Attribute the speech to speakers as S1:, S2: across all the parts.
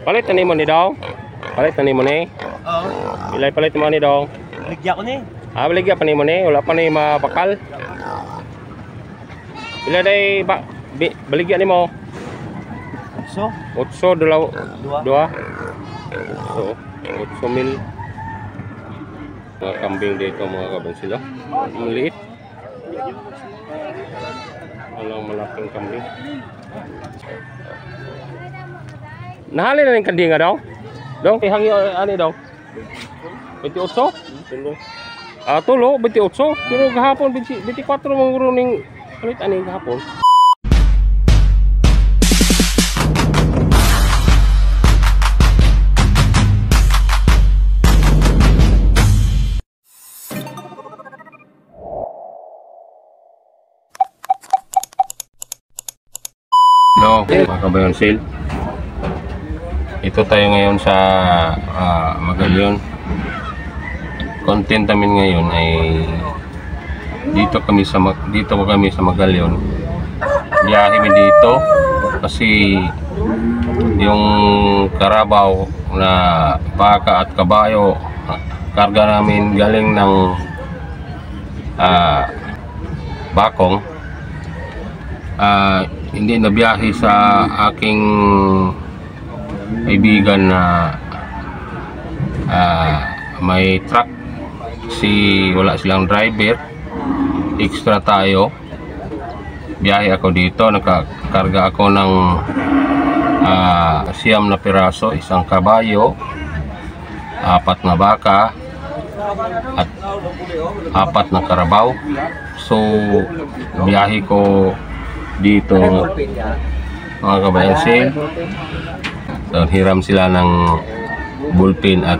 S1: Palit na mo ni daw. Palit na mo ni.
S2: Oo.
S1: Ilay palit mo ni daw.
S2: Baligya ko ni.
S1: Baligya pa ni mo ni. Wala pa ni mapakal. Ila day baligya ni mo.
S2: So?
S1: 8 dua. So, 8,000. Mga kambing dito mga kabansil. Ang liit. Walang malaking kambing. Nahali na yung kandinga daw? Dong, ihangi ani daw? 28? Tulo, 28. Pero gahapon, 24 mga guro ning kalit ani gahapon. Hello, mga kabansil. Ito tayo ngayon sa Magallaon. Content namin ngayon ay dito kami sa Magallaon. Biyahe kami dito kasi yung karabaw na baka at kabayo karga namin galing ng Bakong. Hindi na biyahe sa aking kaibigan na may truck wala silang driver, extra tayo, biyahe ako dito, nakakarga ako ng 9 na piraso, 1 kabayo, 4 na baka at 4 na karabaw. So biyahe ko dito mga kabayansin. So, hiram sila ng bullpen at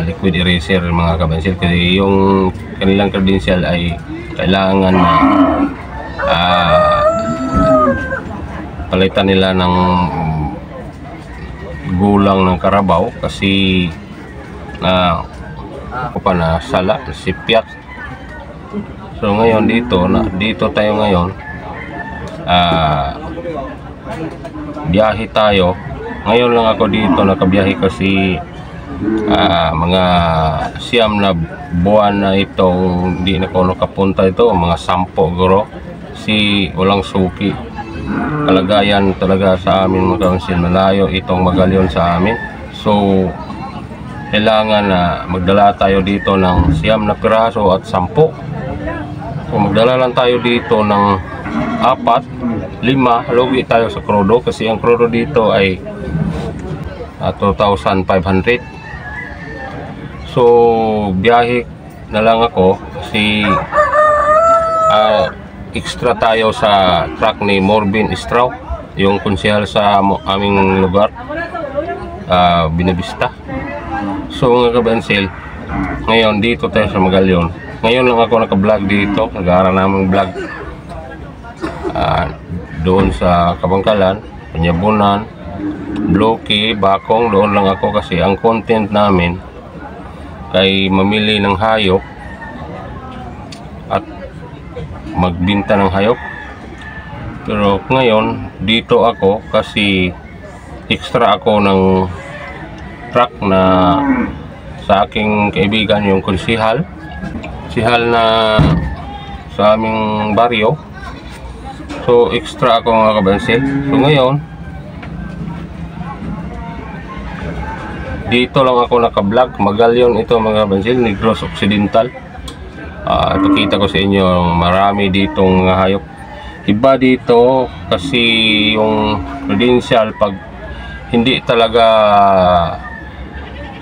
S1: liquid eraser mga kabayansin, kasi yung kanilang credential ay kailangan na palitan nila ng gulang ng karabaw kasi na sala, sipyat. So ngayon dito tayo ngayon, biyahe tayo. Ngayon lang ako dito nakabiyahe kasi mga 9 na buwan na itong hindi na ako nakapunta ito, mga 10 guro si walang suki. Kalagayan talaga sa amin mga kabansil, malayo itong Magallaon sa amin. So kailangan na magdala tayo dito ng 9 na piraso at 10. So magdala lang tayo dito ng 4, 5, lugi tayo sa krudo kasi ang krudo dito ay 2,500. So biyahe na lang ako kasi extra tayo sa truck ni Morbin Estrao, yung konsehal sa aming lugar, Binabista. So mga kabansil, ngayon dito tayo sa Magallaon. Ngayon lang ako naka-vlog dito, nag-aaral namang vlog doon sa Kabangkalan, Panyabunan, Bloki, Bakong. Doon lang ako kasi ang content namin kay mamili ng hayop at magbinta ng hayop. Pero ngayon dito ako kasi extra ako ng truck na sa aking kaibigan, yung konsihal na sa aming baryo. So extra ako mga kabansil. So ngayon dito lang ako naka-vlog. Magallaon ito mga kabansil, Negros Occidental. Pakita ko sa inyo, marami ditong mga hayop. Iba dito kasi yung credential, pag hindi talaga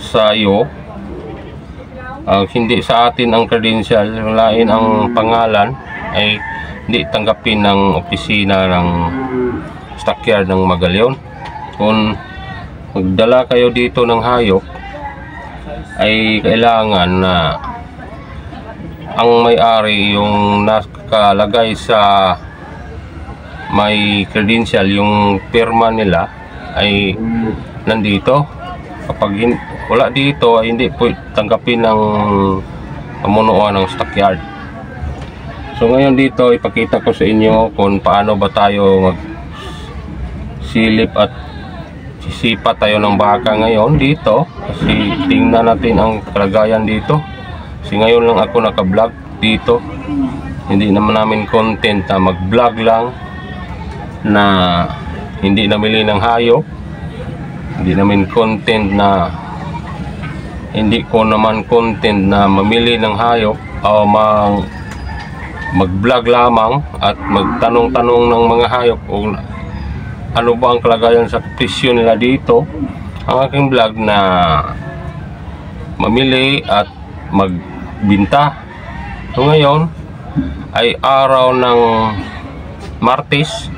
S1: sa iyo, hindi sa atin ang credential, lain ang pangalan, ay hindi tanggapin ng opisina ng stockyard ng Magallaon. Kung magdala kayo dito ng hayop, ay kailangan na ang may-ari, yung nakalagay sa may credential, yung pirma nila ay nandito. Kapag wala dito ay hindi po tanggapin ng pamunuan ng stockyard. So ngayon dito ipakita ko sa inyo kung paano ba tayo magsilip at Sisipa tayo ng baka ngayon dito kasi tingnan natin ang kalagayan dito. Kasi ngayon lang ako naka-vlog dito. Hindi naman namin content na mag-vlog lang na hindi namili ng hayop. Hindi namin content na hindi ko naman content na mamili ng hayop o mag-vlog lamang at magtanong-tanong ng mga hayop o ano ba ang kalagayan sa presyo nila dito. Ang aking vlog na mamili at magbinta. So ngayon ay araw ng Martes,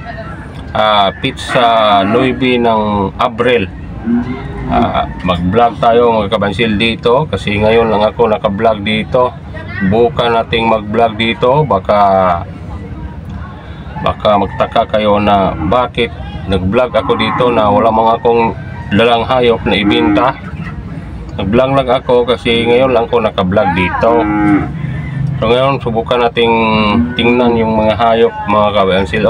S1: pizza 9 ng Abril. Mag-vlog tayo mga kabansil dito kasi ngayon lang ako naka-vlog dito. Bukan nating mag-vlog dito, baka magtaka kayo na bakit nag-vlog ako dito na wala mga akong dalang hayop na ibenta. Nag-vlog lang ako kasi ngayon lang ako naka-vlog dito. So ngayon subukan nating tingnan yung mga hayop mga kabansil.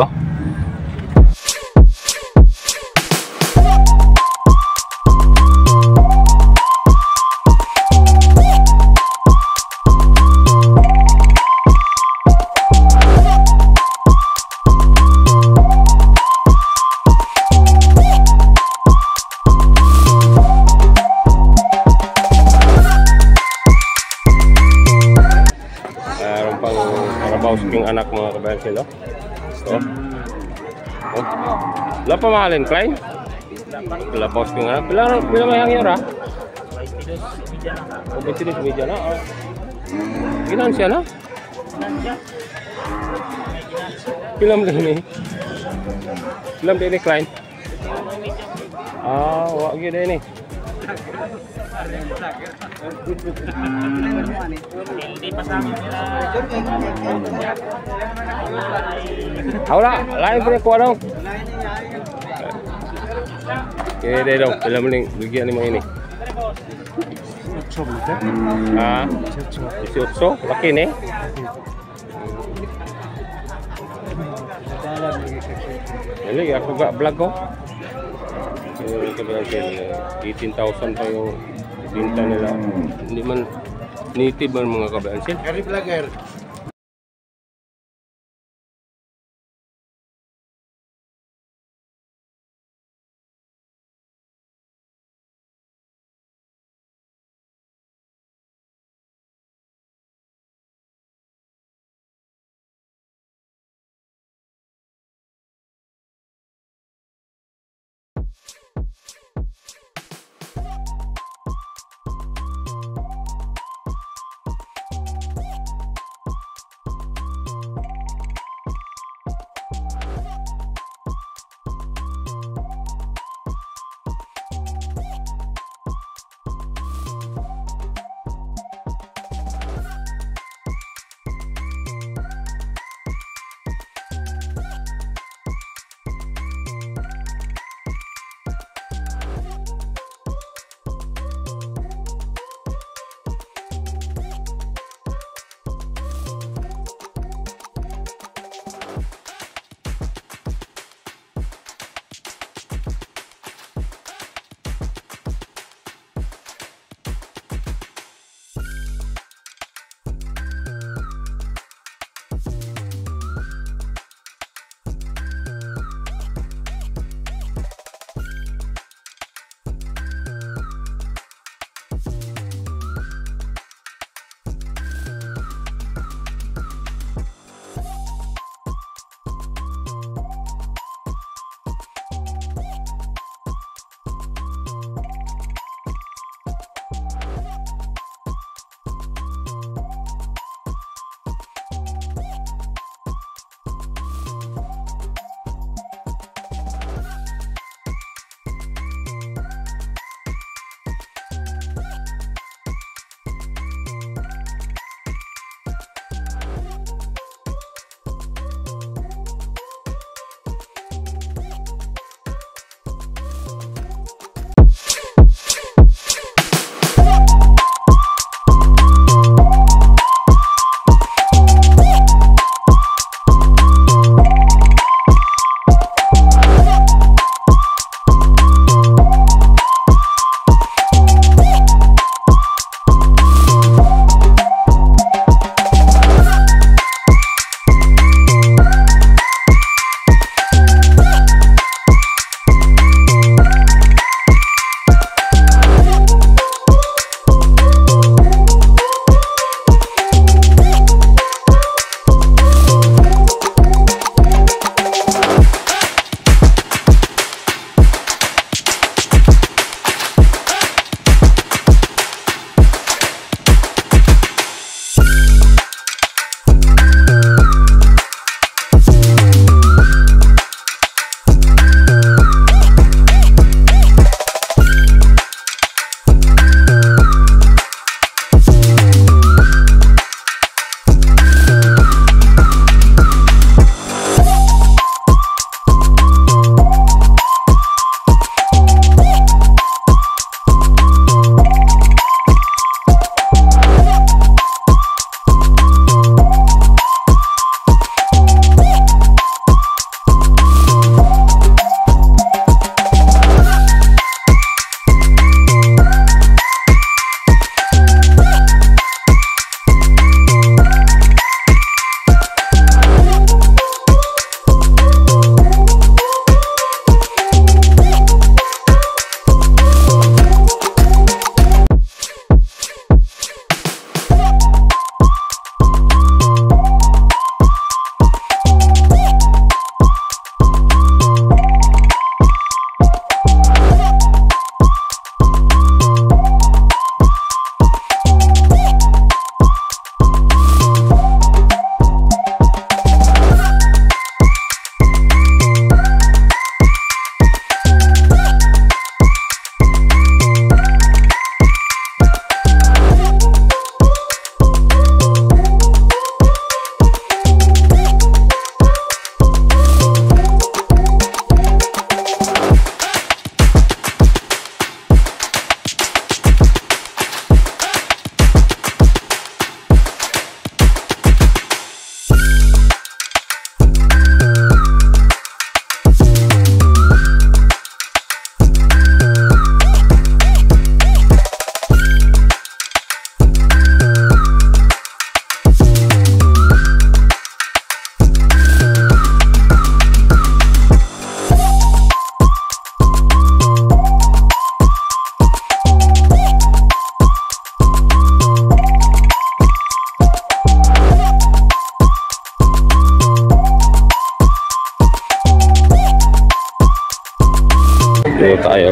S1: King anak mga kabansil, wala pa mahalin, Klein? Wala pa king anak. Pila may hangyo ra? 22 media na. Ginan siya na? Pilam din ni. Pilam din ni Klein. Wag yun din ni. Wala, lain pa rin kuha daw. Kaya day daw, pala mo rin bigyan ni mga ini. 18, laki ni. Dali, ako gak vlog ko. 18,000 pa yung binta nila. Hindi man native man mga kabansil.
S3: Kari vlogger.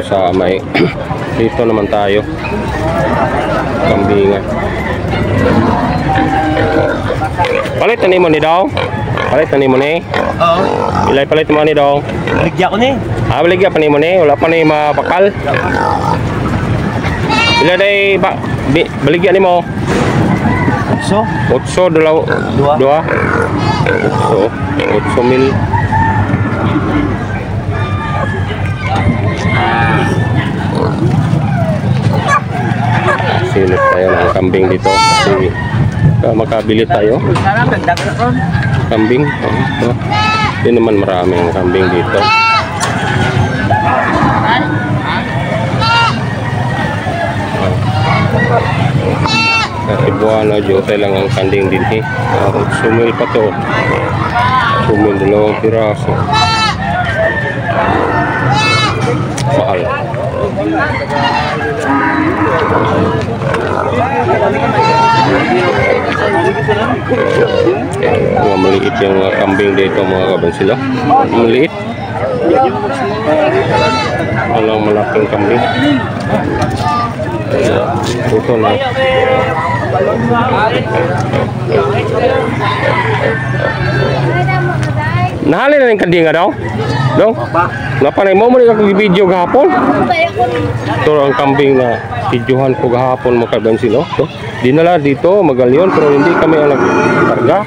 S1: sa may dito naman tayo. Kambingan. Palit ni mo ni daw. Palit ni mo ni.
S2: Oo.
S1: Ilay palit mo ni daw.
S2: Baligya ko ni.
S1: Baligya pa ni mo ni. Wala pa ni mapakal. Ilay day baligya ni mo.
S2: So,
S1: 8 dua. 8,000. Silip tayo ng kambing dito kasi makabili tayo kambing. Hindi naman maraming kambing dito. Kasi buwan na dito lang ang kanding din eh. Sumil pa to. Sumil 2 piraso. Mahal. Mga maliit yung kambing dito mga kabansila. Maliit. Walang malaking kambing. Ito na. Nahali na yung kandinga daw? Dong? Napanay mo mo ako video gahapon? Ito ang kambing na videohan ko gahapon mga kabansila. So, dinala dito Magalyon pero hindi kami ang nagkarga.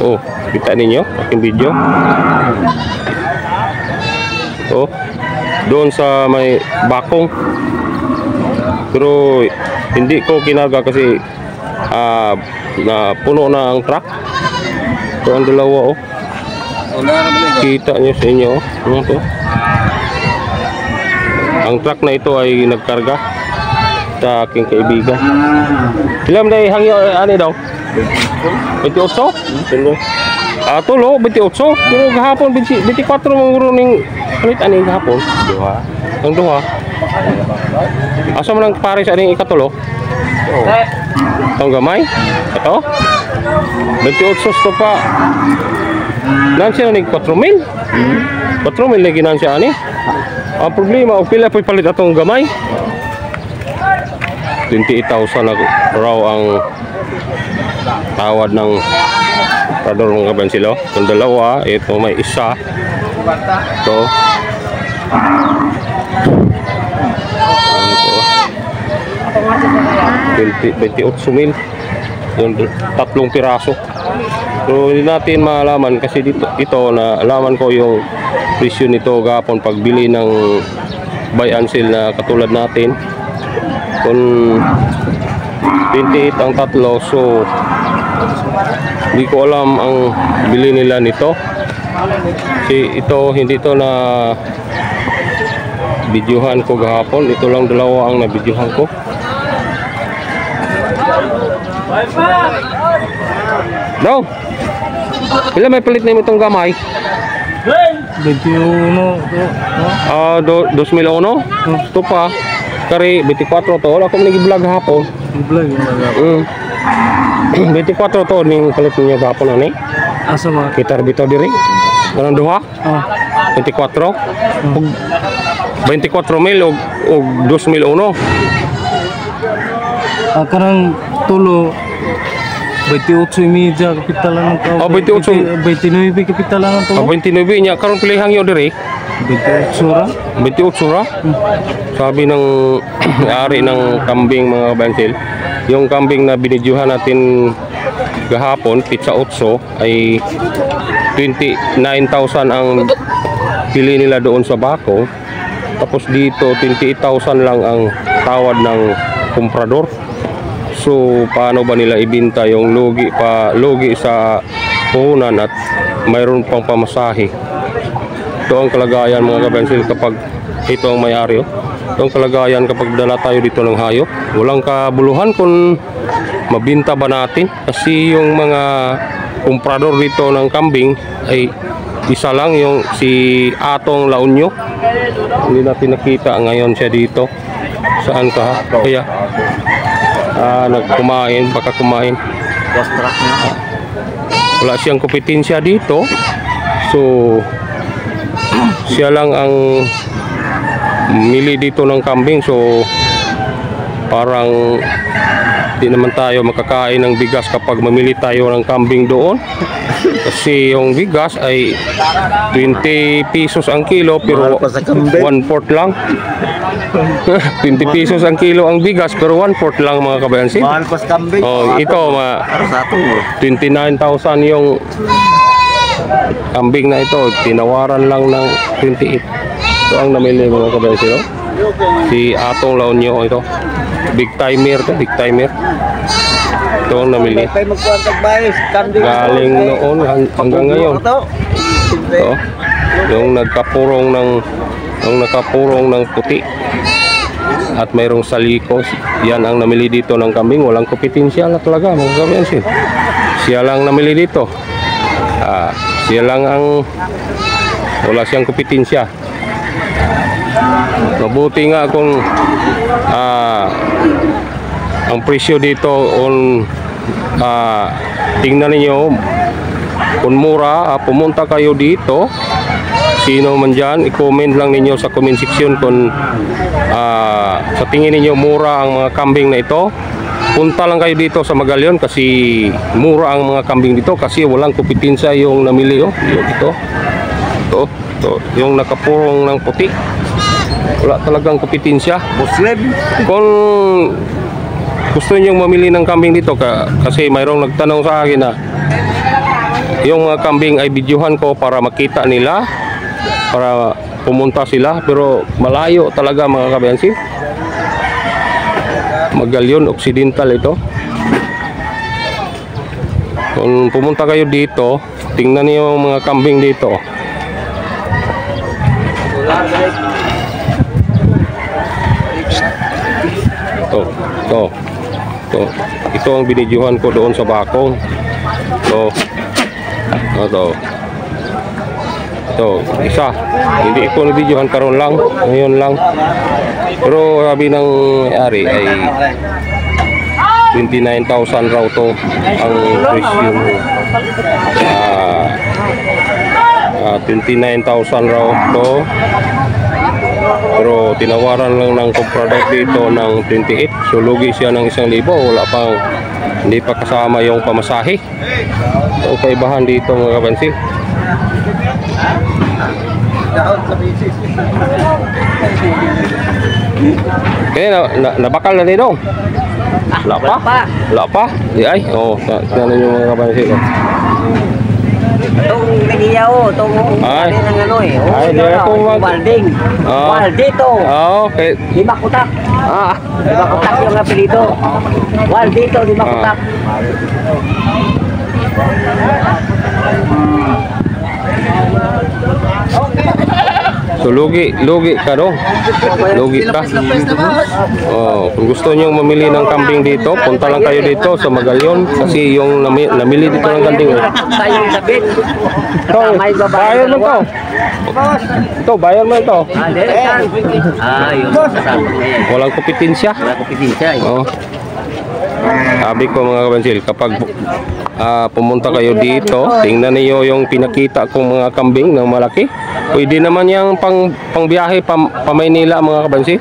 S1: Oh, kita ninyo aking video. Oh, doon sa may bakong. Pero hindi ko kinarga kasi na puno na ang truck. Ito ang dalawa oh. Kita nyo sa inyo oh. Ano to? Ang truck na ito ay nagkarga sa aking kaibigan. Ilam na hangyo ani daw? 28? Tulo, 28. Pero gahapon 24 manguro ning palit ani gahapon. Ang duha. Asa man ang pare sa aning ikatulo? Itong gamay? Ito? 28 to pa. Nansya na ning 4,000? 4,000 lagi nansya ani? Ang problema, o pila po palit atong gamay? 28,000 na raw ang tawad ng Prador mga kabansilo. Yung dalawa, ito may isa. Ito. Ito. 28,000. Yung 3 piraso. So hindi natin malaman kasi ito na alaman ko yung presyo nito gapon pagbili ng buy and sell na katulad natin. Kung 28 ang tatlo, so hindi ko alam ang bili nila nito. Kasi ito hindi to na videohan ko gahapon. Ito lang dalawa ang na-videohan ko. No. Pila may palit na itong gamay?
S2: 21.
S1: 2001? Ito pa. Kari 24 to. Wala ko nag-vlog hapon.
S2: Vlog yung
S1: 24 to ning palit niyo gahapon ani.
S2: asa mo?
S1: Kita bito diri. Kanang duha? 24. 24,000 og 2001.
S2: Karang tulo 28.5 kapitalan ng tao. 29 kapitalan ng tao.
S1: 29 nya karon pilihang yo diri. 28 sura. Sabi ng ari ng kambing mga bansil, yung kambing na binidyohan natin gahapon, pizza 8 ay 29,000 ang pili nila doon sa bako. Tapos dito 28,000 lang ang tawad ng komprador. So paano ba nila ibenta yung lugi sa puhunan at mayroon pang pamasahe? Ito ang kalagayan mga kabensil kapag ito ang may-ari. Ito ang kalagayan kapag dala tayo dito ng hayop. Walang kabuluhan kung mabinta ba natin. Kasi yung mga komprador dito ng kambing ay isa lang, yung si Atong Launyo. Hindi natin nakita ngayon siya dito. Saan ka? Kaya nagkumain, baka kumain. Wala siyang kompetensya dito. So siya lang ang mili dito ng kambing, so parang di naman tayo makakain ng bigas kapag mamili tayo ng kambing doon, kasi yung bigas ay 20 pesos ang kilo pero 1/4 lang. 20 pesos ang kilo ang bigas pero 1/4 lang mga kabayansin.
S3: Mahal pa sa kambing.
S1: Oh, ito 29,000 yung kambing na ito, tinawaran lang ng 28. Ito ang namili mga kabayansin. Si Atong La Union ito. Big timer to, big timer. Ito ang namili. Galing noon hanggang ngayon. Ito, yung nakapurong ng puti at mayroong salikos. Yan ang namili dito ng kambing. Walang kompetensya na talaga mga kabayansin. Siya lang namili dito. Siya lang ang wala siyang kompetensya. Mabuti nga kung ang presyo dito tingnan niyo kung mura, pumunta kayo dito. Sino man dyan, i-comment lang ninyo sa comment section kung sa tingin ninyo mura ang mga kambing na ito. Punta lang kayo dito sa Magallaon kasi mura ang mga kambing dito kasi walang kompetensya yung namili. Ito, yung nakapurong ng puti. Wala talagang kompetensya.
S3: Muslim.
S1: Kung gusto niyo mamili ng kambing dito kasi mayroong nagtanong sa akin na yung mga kambing ay videohan ko para makita nila, para pumunta sila, pero malayo talaga mga kabayansin. Magallaon Occidental ito. Kung pumunta kayo dito, tingnan niyo yung mga kambing dito. Ito ang binidyohan ko doon sa Bakong. Ito, isa. Hindi ko nabidyohan karon lang, ngayon lang. Pero sabi ng may-ari ay 29,000 raw to ang presyo. 29,000 raw to. Pero tinawaran lang ng comprador dito ng 28. So lugi siya ng 1,000. Hindi pa kasama yung pamasahe. So kaibahan dito mga kabansin. Kaya nabakal na dito. Wala pa. Di ay. Tingnan niyo mga kabansin.
S4: Itong nagiyaw, itong
S1: ay
S4: ng ano eh.
S1: Ay, di ako
S4: Walding. Waldito.
S1: Okay.
S4: Di Bakutak. Di Bakutak yung apelyido. Waldito, di Bakutak.
S1: So lugi ka no? Lugi ka. Kung gusto niyo mamili ng kambing dito, punta lang kayo dito sa Magallaon kasi yung namili dito ng kambing.
S4: Tayong David.
S1: May bayar mo to. Ito, bayar mo ito.
S4: Yung sasabi niya.
S1: Walang kompetensya.
S4: Wala kompetensya eh.
S1: Sabi ko mga kabansil, kapag pumunta kayo dito, tingnan niyo yung pinakita kong mga kambing ng malaki. Pwede naman yung pangbiyahe pa Maynila mga kabansil.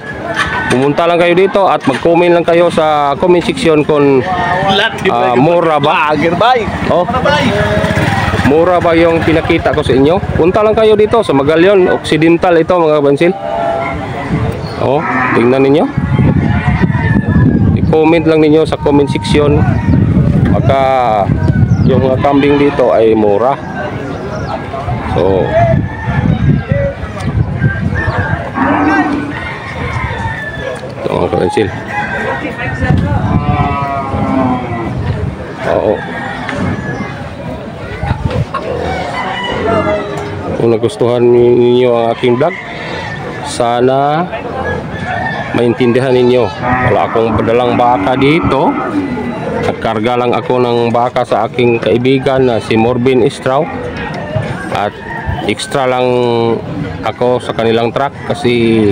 S1: Pumunta lang kayo dito at mag-comment lang kayo sa comment section kung mura ba? Mura ba yung pinakita ko sa inyo? Punta lang kayo dito sa Magallaon Occidental ito mga kabansil. Tingnan niyo. Comment lang ninyo sa comment section baka yung mga kambing dito ay mura. So ito mga kabansil. Kung nagustuhan ninyo ang aking vlog, sana maintindihan ninyo, wala akong padalang baka dito. Nagkarga lang ako ng baka sa aking kaibigan na si Morbin Estrao at extra lang ako sa kanilang truck kasi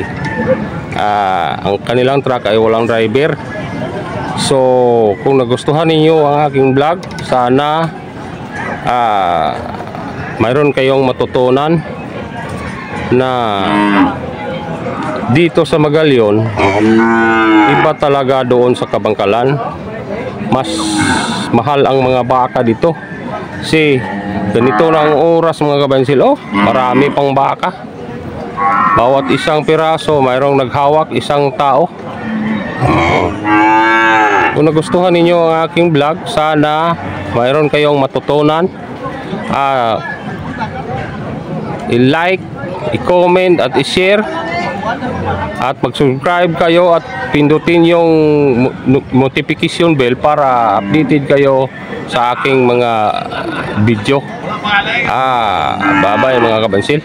S1: ang kanilang truck ay walang driver. So kung nagustuhan ninyo ang aking vlog, sana mayroon kayong matutunan na dito sa Magallaon, iba talaga doon sa Kabangkalan. Mas mahal ang mga baka dito. Kasi ganito na ang oras mga kabansil. Oh, marami pang baka. Bawat isang piraso, mayroong naghawak isang tao. Kung nagustuhan ninyo ang aking vlog, sana mayroon kayong matutunan. I-like, i-comment at i-share. At mag-subscribe kayo at pindutin yung notification bell para updated kayo sa aking mga video. Bye-bye mga kabansil.